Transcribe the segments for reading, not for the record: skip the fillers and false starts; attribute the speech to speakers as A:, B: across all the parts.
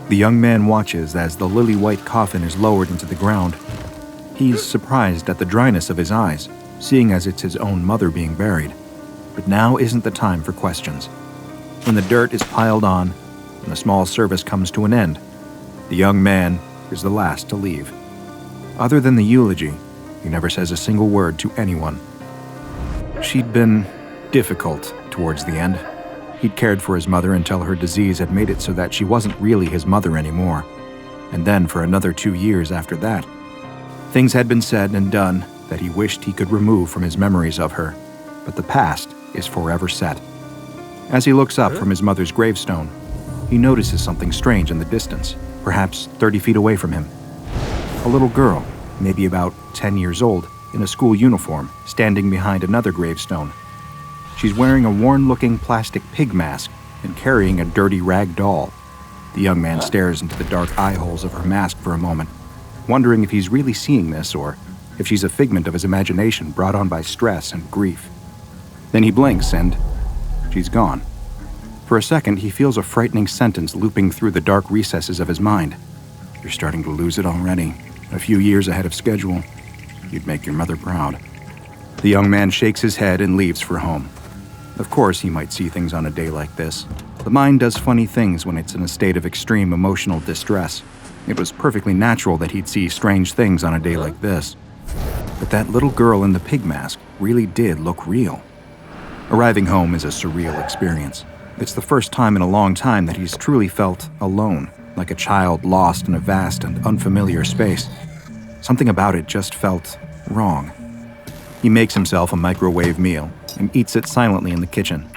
A: The young man watches as the lily-white coffin is lowered into the ground. He's surprised at the dryness of his eyes, seeing as it's his own mother being buried. But now isn't the time for questions. When the dirt is piled on and the small service comes to an end, the young man is the last to leave. Other than the eulogy, he never says a single word to anyone. She'd been difficult towards the end. He'd cared for his mother until her disease had made it so that she wasn't really his mother anymore. And then for another 2 years after that, things had been said and done that he wished he could remove from his memories of her, but the past is forever set. As he looks up from his mother's gravestone, he notices something strange in the distance, perhaps 30 feet away from him. A little girl, maybe about 10 years old, in a school uniform, standing behind another gravestone. She's wearing a worn-looking plastic pig mask and carrying a dirty rag doll. The young man stares into the dark eye holes of her mask for a moment, wondering if he's really seeing this or if she's a figment of his imagination brought on by stress and grief. Then he blinks and she's gone. For a second, he feels a frightening sentence looping through the dark recesses of his mind. You're starting to lose it already. A few years ahead of schedule. You'd make your mother proud. The young man shakes his head and leaves for home. Of course, he might see things on a day like this. The mind does funny things when it's in a state of extreme emotional distress. It was perfectly natural that he'd see strange things on a day like this. But that little girl in the pig mask really did look real. Arriving home is a surreal experience. It's the first time in a long time that he's truly felt alone, like a child lost in a vast and unfamiliar space. Something about it just felt wrong. He makes himself a microwave meal and eats it silently in the kitchen.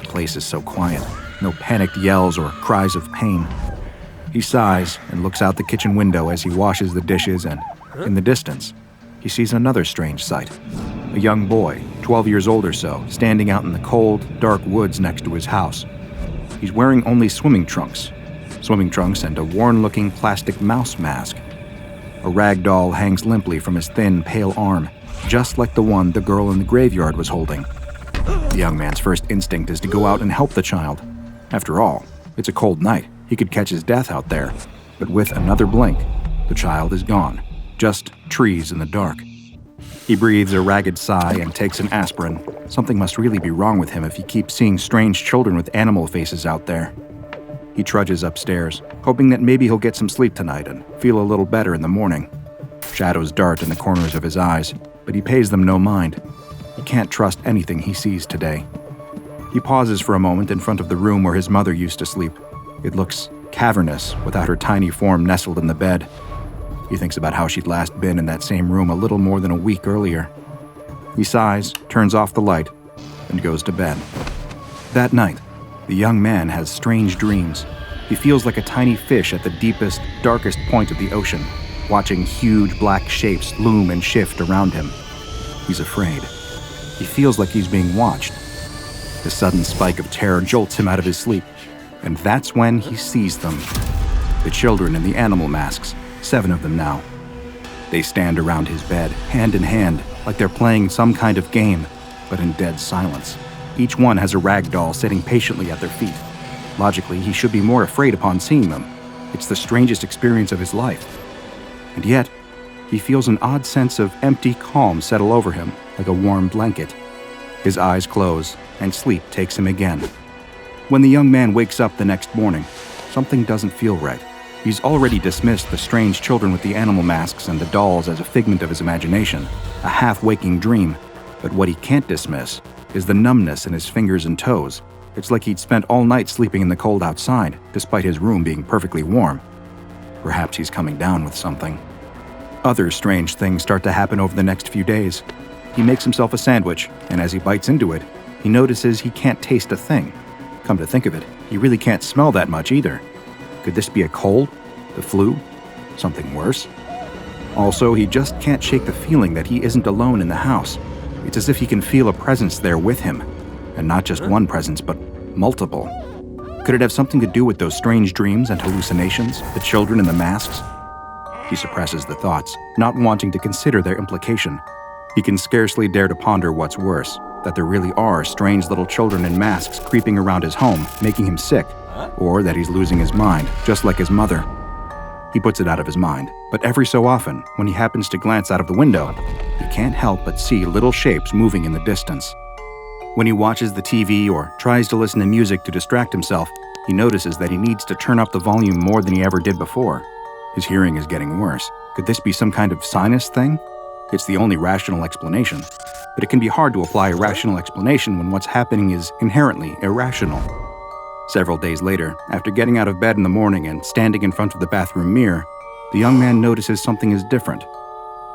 A: The place is so quiet, no panicked yells or cries of pain. He sighs and looks out the kitchen window as he washes the dishes, and in the distance, he sees another strange sight. A young boy, 12 years old or so, standing out in the cold, dark woods next to his house. He's wearing only swimming trunks and a worn-looking plastic mouse mask. A rag doll hangs limply from his thin, pale arm, just like the one the girl in the graveyard was holding. The young man's first instinct is to go out and help the child. After all, it's a cold night. He could catch his death out there. But with another blink, the child is gone. Just trees in the dark. He breathes a ragged sigh and takes an aspirin. Something must really be wrong with him if he keeps seeing strange children with animal faces out there. He trudges upstairs, hoping that maybe he'll get some sleep tonight and feel a little better in the morning. Shadows dart in the corners of his eyes, but he pays them no mind. He can't trust anything he sees today. He pauses for a moment in front of the room where his mother used to sleep. It looks cavernous without her tiny form nestled in the bed. He thinks about how she'd last been in that same room a little more than a week earlier. He sighs, turns off the light, and goes to bed. That night, the young man has strange dreams. He feels like a tiny fish at the deepest, darkest point of the ocean, watching huge black shapes loom and shift around him. He's afraid. He feels like he's being watched. The sudden spike of terror jolts him out of his sleep, and that's when he sees them. The children in the animal masks, 7 of them now. They stand around his bed, hand in hand, like they're playing some kind of game, but in dead silence. Each one has a rag doll sitting patiently at their feet. Logically, he should be more afraid upon seeing them. It's the strangest experience of his life. And yet, he feels an odd sense of empty calm settle over him, like a warm blanket. His eyes close, and sleep takes him again. When the young man wakes up the next morning, something doesn't feel right. He's already dismissed the strange children with the animal masks and the dolls as a figment of his imagination, a half-waking dream. But what he can't dismiss is the numbness in his fingers and toes. It's like he'd spent all night sleeping in the cold outside, despite his room being perfectly warm. Perhaps he's coming down with something. Other strange things start to happen over the next few days. He makes himself a sandwich, and as he bites into it, he notices he can't taste a thing. Come to think of it, he really can't smell that much either. Could this be a cold? The flu? Something worse? Also, he just can't shake the feeling that he isn't alone in the house. It's as if he can feel a presence there with him. And not just one presence, but multiple. Could it have something to do with those strange dreams and hallucinations, the children in the masks? He suppresses the thoughts, not wanting to consider their implication. He can scarcely dare to ponder what's worse, that there really are strange little children in masks creeping around his home, making him sick, or that he's losing his mind, just like his mother. He puts it out of his mind, but every so often, when he happens to glance out of the window, he can't help but see little shapes moving in the distance. When he watches the TV or tries to listen to music to distract himself, he notices that he needs to turn up the volume more than he ever did before. His hearing is getting worse. Could this be some kind of sinus thing? It's the only rational explanation, but it can be hard to apply a rational explanation when what's happening is inherently irrational. Several days later, after getting out of bed in the morning and standing in front of the bathroom mirror, the young man notices something is different.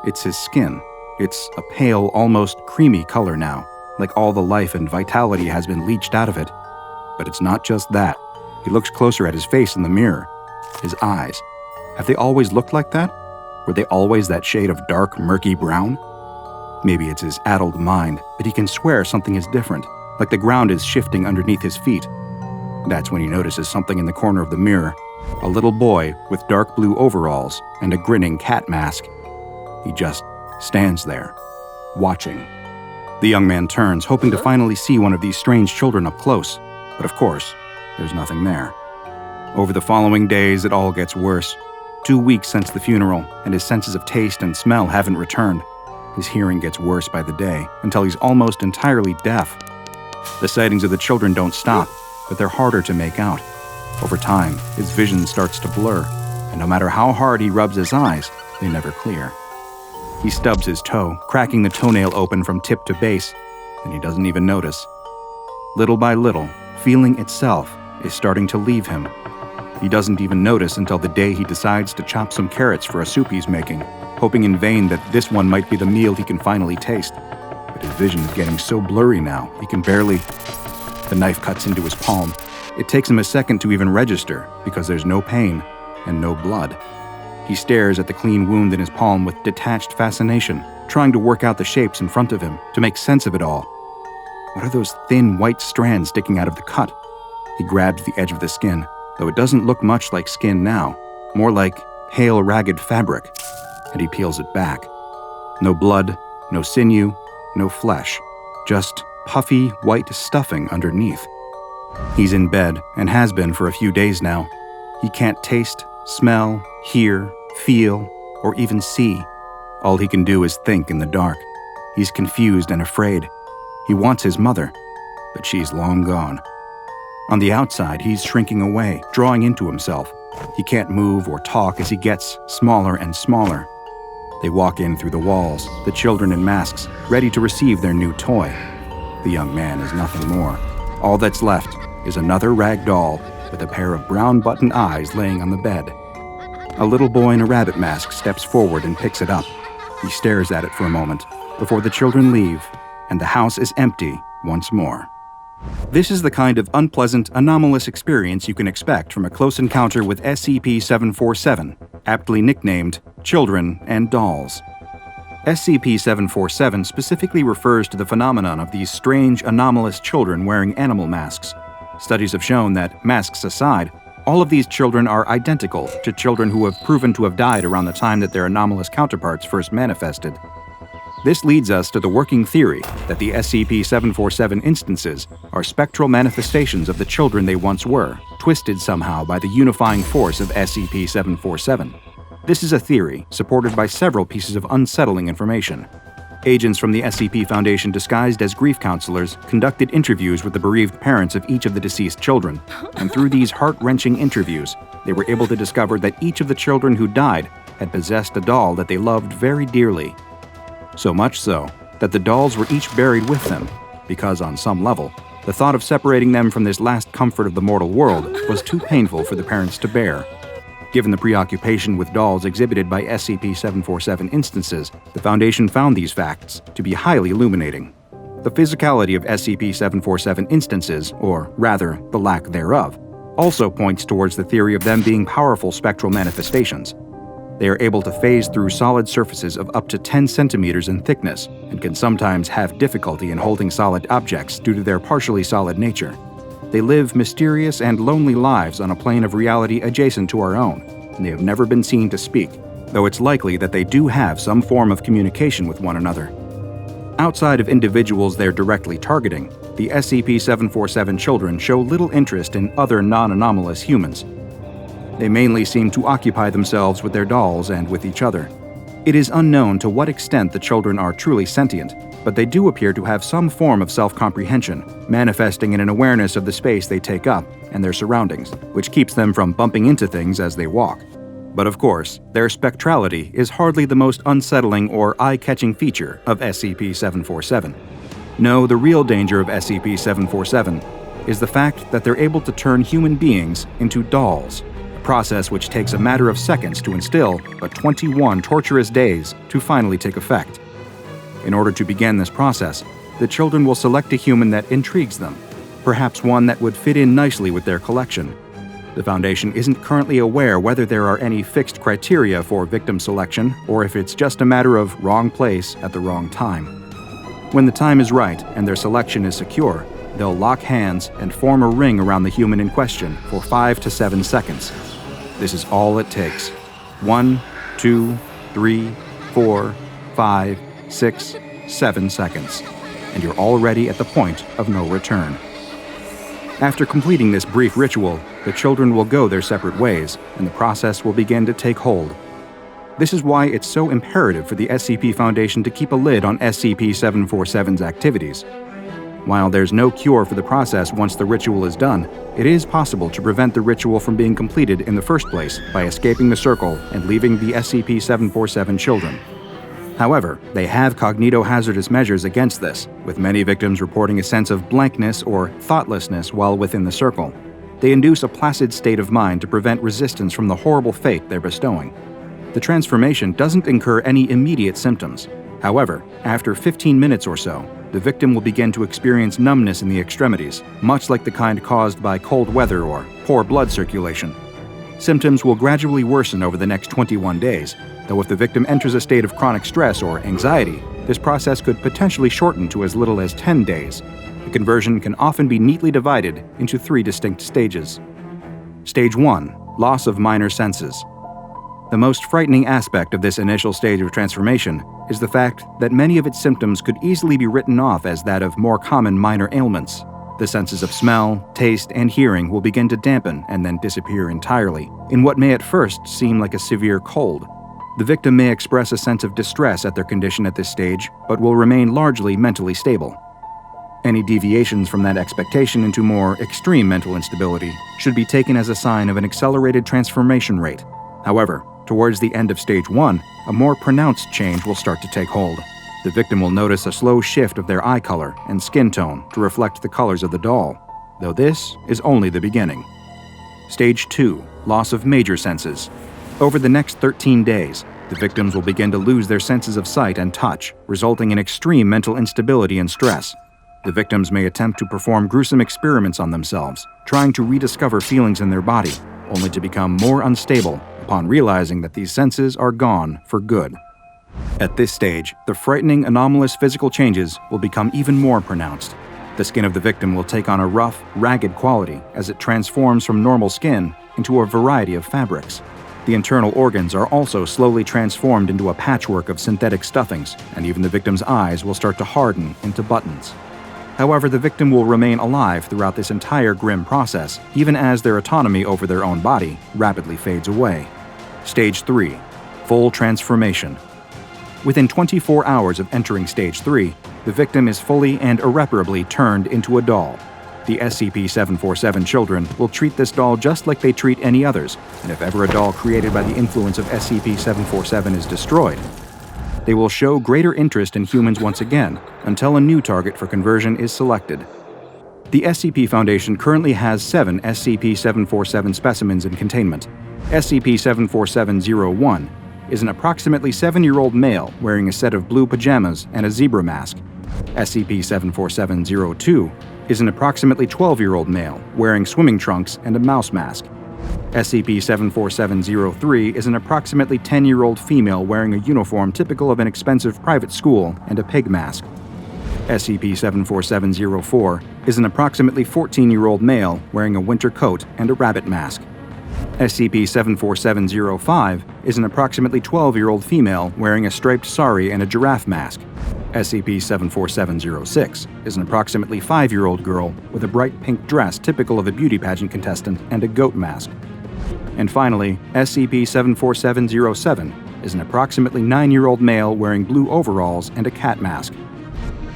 A: It's his skin. It's a pale, almost creamy color now, like all the life and vitality has been leached out of it. But it's not just that. He looks closer at his face in the mirror. His eyes. Have they always looked like that? Were they always that shade of dark, murky brown? Maybe it's his addled mind, but he can swear something is different, like the ground is shifting underneath his feet. That's when he notices something in the corner of the mirror, a little boy with dark blue overalls and a grinning cat mask. He just stands there, watching. The young man turns, hoping to finally see one of these strange children up close, but of course, there's nothing there. Over the following days, it all gets worse. 2 weeks since the funeral, and his senses of taste and smell haven't returned. His hearing gets worse by the day, until he's almost entirely deaf. The sightings of the children don't stop, but they're harder to make out. Over time, his vision starts to blur, and no matter how hard he rubs his eyes, they never clear. He stubs his toe, cracking the toenail open from tip to base, and he doesn't even notice. Little by little, feeling itself is starting to leave him. He doesn't even notice until the day he decides to chop some carrots for a soup he's making, hoping in vain that this one might be the meal he can finally taste. But his vision is getting so blurry now, he can barely... The knife cuts into his palm. It takes him a second to even register, because there's no pain and no blood. He stares at the clean wound in his palm with detached fascination, trying to work out the shapes in front of him, to make sense of it all. What are those thin white strands sticking out of the cut? He grabs the edge of the skin, though it doesn't look much like skin now, more like pale, ragged fabric, and he peels it back. No blood, no sinew, no flesh, just puffy white stuffing underneath. He's in bed, and has been for a few days now. He can't taste, smell, hear, feel, or even see. All he can do is think in the dark. He's confused and afraid. He wants his mother, but she's long gone. On the outside, he's shrinking away, drawing into himself. He can't move or talk as he gets smaller and smaller. They walk in through the walls, the children in masks, ready to receive their new toy. The young man is nothing more. All that's left is another rag doll with a pair of brown button eyes laying on the bed. A little boy in a rabbit mask steps forward and picks it up. He stares at it for a moment before the children leave, and the house is empty once more. This is the kind of unpleasant, anomalous experience you can expect from a close encounter with SCP-747, aptly nicknamed Children and Dolls. SCP-747 specifically refers to the phenomenon of these strange, anomalous children wearing animal masks. Studies have shown that, masks aside, all of these children are identical to children who have proven to have died around the time that their anomalous counterparts first manifested. This leads us to the working theory that the SCP-747 instances are spectral manifestations of the children they once were, twisted somehow by the unifying force of SCP-747. This is a theory supported by several pieces of unsettling information. Agents from the SCP Foundation disguised as grief counselors conducted interviews with the bereaved parents of each of the deceased children, and through these heart-wrenching interviews, they were able to discover that each of the children who died had possessed a doll that they loved very dearly. So much so that the dolls were each buried with them, because on some level, the thought of separating them from this last comfort of the mortal world was too painful for the parents to bear. Given the preoccupation with dolls exhibited by SCP-747 instances, the Foundation found these facts to be highly illuminating. The physicality of SCP-747 instances, or rather, the lack thereof, also points towards the theory of them being powerful spectral manifestations. They are able to phase through solid surfaces of up to 10 centimeters in thickness, and can sometimes have difficulty in holding solid objects due to their partially solid nature. They live mysterious and lonely lives on a plane of reality adjacent to our own, and they have never been seen to speak, though it's likely that they do have some form of communication with one another. Outside of individuals they're directly targeting, the SCP-747 children show little interest in other non-anomalous humans. They mainly seem to occupy themselves with their dolls and with each other. It is unknown to what extent the children are truly sentient, but they do appear to have some form of self-comprehension, manifesting in an awareness of the space they take up and their surroundings, which keeps them from bumping into things as they walk. But of course, their spectrality is hardly the most unsettling or eye-catching feature of SCP-747. No, the real danger of SCP-747 is the fact that they're able to turn human beings into dolls, a process which takes a matter of seconds to instill, but 21 torturous days to finally take effect. In order to begin this process, the children will select a human that intrigues them, perhaps one that would fit in nicely with their collection. The Foundation isn't currently aware whether there are any fixed criteria for victim selection or if it's just a matter of wrong place at the wrong time. When the time is right and their selection is secure, they'll lock hands and form a ring around the human in question for 5 to 7 seconds. This is all it takes. 1, 2, 3, 4, 5, 6, 7 seconds, and you're already at the point of no return. After completing this brief ritual, the children will go their separate ways, and the process will begin to take hold. This is why it's so imperative for the SCP Foundation to keep a lid on SCP-747's activities. While there's no cure for the process once the ritual is done, it is possible to prevent the ritual from being completed in the first place by escaping the circle and leaving the SCP-747 children. However, they have cognitohazardous measures against this, with many victims reporting a sense of blankness or thoughtlessness while within the circle. They induce a placid state of mind to prevent resistance from the horrible fate they're bestowing. The transformation doesn't incur any immediate symptoms. However, after 15 minutes or so, the victim will begin to experience numbness in the extremities, much like the kind caused by cold weather or poor blood circulation. Symptoms will gradually worsen over the next 21 days, though if the victim enters a state of chronic stress or anxiety, this process could potentially shorten to as little as 10 days. The conversion can often be neatly divided into 3 distinct stages. Stage 1. Loss of minor senses. The most frightening aspect of this initial stage of transformation is the fact that many of its symptoms could easily be written off as that of more common minor ailments. The senses of smell, taste, and hearing will begin to dampen and then disappear entirely, in what may at first seem like a severe cold. The victim may express a sense of distress at their condition at this stage, but will remain largely mentally stable. Any deviations from that expectation into more extreme mental instability should be taken as a sign of an accelerated transformation rate. However, towards the end of Stage 1, a more pronounced change will start to take hold. The victim will notice a slow shift of their eye color and skin tone to reflect the colors of the doll, though this is only the beginning. Stage 2. Loss of major senses. Over the next 13 days, the victims will begin to lose their senses of sight and touch, resulting in extreme mental instability and stress. The victims may attempt to perform gruesome experiments on themselves, trying to rediscover feelings in their body, only to become more unstable upon realizing that these senses are gone for good. At this stage, the frightening anomalous physical changes will become even more pronounced. The skin of the victim will take on a rough, ragged quality as it transforms from normal skin into a variety of fabrics. The internal organs are also slowly transformed into a patchwork of synthetic stuffings, and even the victim's eyes will start to harden into buttons. However, the victim will remain alive throughout this entire grim process, even as their autonomy over their own body rapidly fades away. Stage 3. Full transformation. Within 24 hours of entering Stage 3, the victim is fully and irreparably turned into a doll. The SCP-747 children will treat this doll just like they treat any others, and if ever a doll created by the influence of SCP-747 is destroyed, they will show greater interest in humans once again, until a new target for conversion is selected. The SCP Foundation currently has 7 SCP-747 specimens in containment. SCP-747-01 is an approximately 7-year-old male wearing a set of blue pajamas and a zebra mask. SCP-747-02 is an approximately 12-year-old male wearing swimming trunks and a mouse mask. SCP-747-03 is an approximately 10-year-old female wearing a uniform typical of an expensive private school and a pig mask. SCP-747-04 is an approximately 14-year-old male wearing a winter coat and a rabbit mask. SCP-747-05 is an approximately 12-year-old female wearing a striped sari and a giraffe mask. SCP-74706 is an approximately 5-year-old girl with a bright pink dress typical of a beauty pageant contestant and a goat mask. And finally, SCP-74707 is an approximately 9-year-old male wearing blue overalls and a cat mask.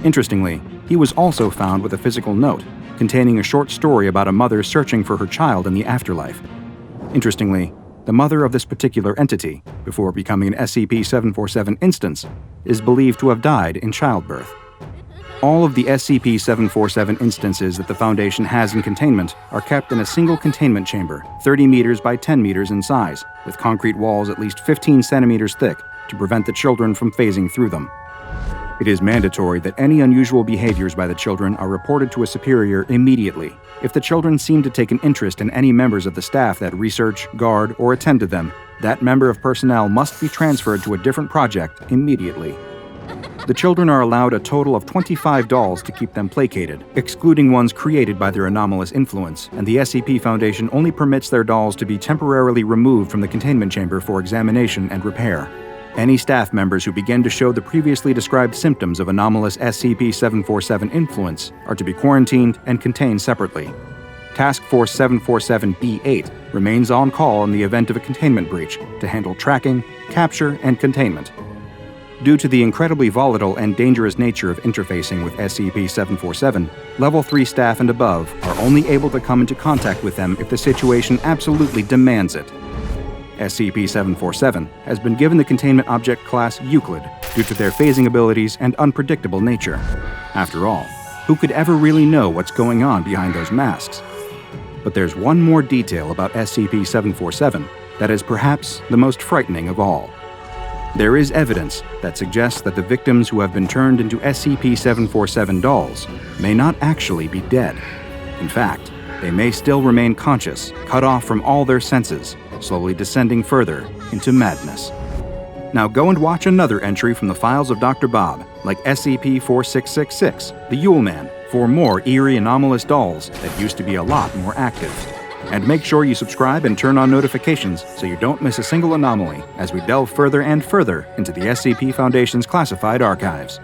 A: Interestingly, he was also found with a physical note containing a short story about a mother searching for her child in the afterlife. Interestingly, the mother of this particular entity, before becoming an SCP-747 instance, is believed to have died in childbirth. All of the SCP-747 instances that the Foundation has in containment are kept in a single containment chamber, 30 meters by 10 meters in size, with concrete walls at least 15 centimeters thick to prevent the children from phasing through them. It is mandatory that any unusual behaviors by the children are reported to a superior immediately. If the children seem to take an interest in any members of the staff that research, guard, or attend to them, that member of personnel must be transferred to a different project immediately. The children are allowed a total of 25 dolls to keep them placated, excluding ones created by their anomalous influence, and the SCP Foundation only permits their dolls to be temporarily removed from the containment chamber for examination and repair. Any staff members who begin to show the previously described symptoms of anomalous SCP-747 influence are to be quarantined and contained separately. Task Force 747B8 remains on call in the event of a containment breach to handle tracking, capture, and containment. Due to the incredibly volatile and dangerous nature of interfacing with SCP-747, Level 3 staff and above are only able to come into contact with them if the situation absolutely demands it. SCP-747 has been given the Containment Object Class Euclid due to their phasing abilities and unpredictable nature. After all, who could ever really know what's going on behind those masks? But there's one more detail about SCP-747 that is perhaps the most frightening of all. There is evidence that suggests that the victims who have been turned into SCP-747 dolls may not actually be dead. In fact, they may still remain conscious, cut off from all their senses, slowly descending further into madness. Now go and watch another entry from the files of DrBob, like SCP-4666, the Yule Man, for more eerie anomalous dolls that used to be a lot more active. And make sure you subscribe and turn on notifications so you don't miss a single anomaly as we delve further and further into the SCP Foundation's classified archives.